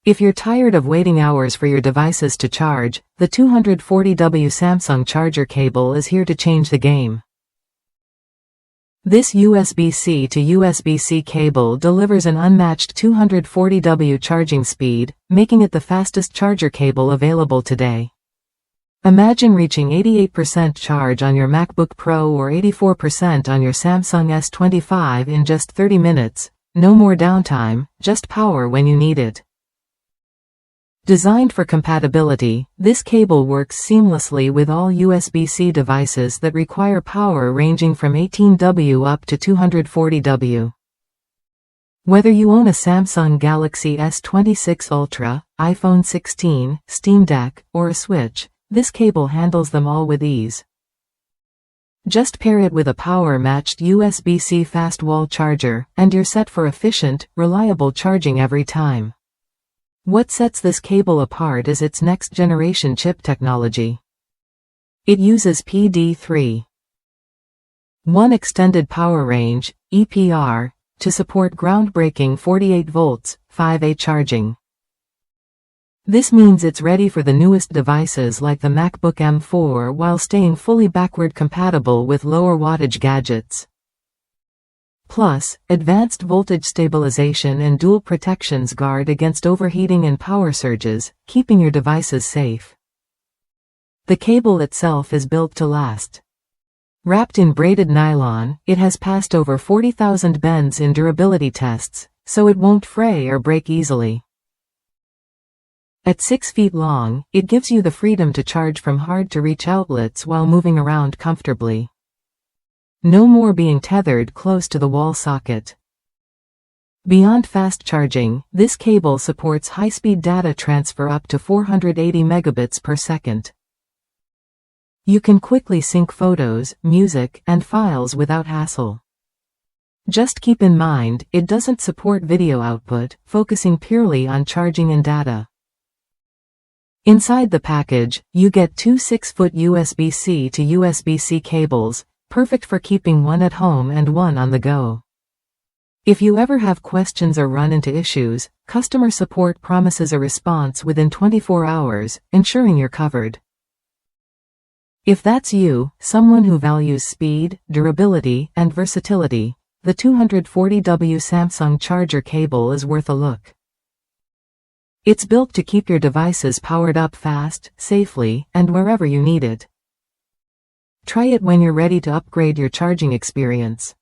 If you're tired of waiting hours for your devices to charge, the 240W Samsung charger cable is here to change the game. This USB-C to USB-C cable delivers an unmatched 240W charging speed, making it the fastest charger cable available today. Imagine reaching 88% charge on your MacBook Pro or 84% on your Samsung S25 in just 30 minutes. No more downtime, just power when you need it. Designed for compatibility, this cable works seamlessly with all USB-C devices that require power ranging from 18W up to 240W. Whether you own a Samsung Galaxy S26 Ultra, iPhone 16, Steam Deck, or a Switch, this cable handles them all with ease. Just pair it with a power-matched USB-C fast wall charger, and you're set for efficient, reliable charging every time. What sets this cable apart is its next-generation chip technology. It uses PD3.1 Extended Power Range, EPR, to support groundbreaking 48 volts, 5A charging. This means it's ready for the newest devices like the MacBook M4 while staying fully backward compatible with lower wattage gadgets. Plus, advanced voltage stabilization and dual protections guard against overheating and power surges, keeping your devices safe. The cable itself is built to last. Wrapped in braided nylon, it has passed over 40,000 bends in durability tests, so it won't fray or break easily. At 6 feet long, it gives you the freedom to charge from hard-to-reach outlets while moving around comfortably. No more being tethered close to the wall socket. Beyond fast charging, this cable supports high-speed data transfer up to 480 megabits per second. You can quickly sync photos, music, and files without hassle. Just keep in mind, it doesn't support video output, focusing purely on charging and data. Inside the package, you get two 6-foot USB-C to USB-C cables, perfect for keeping one at home and one on the go. If you ever have questions or run into issues, customer support promises a response within 24 hours, ensuring you're covered. If that's you, someone who values speed, durability, and versatility, the 240W Samsung charger cable is worth a look. It's built to keep your devices powered up fast, safely, and wherever you need it. Try it when you're ready to upgrade your charging experience.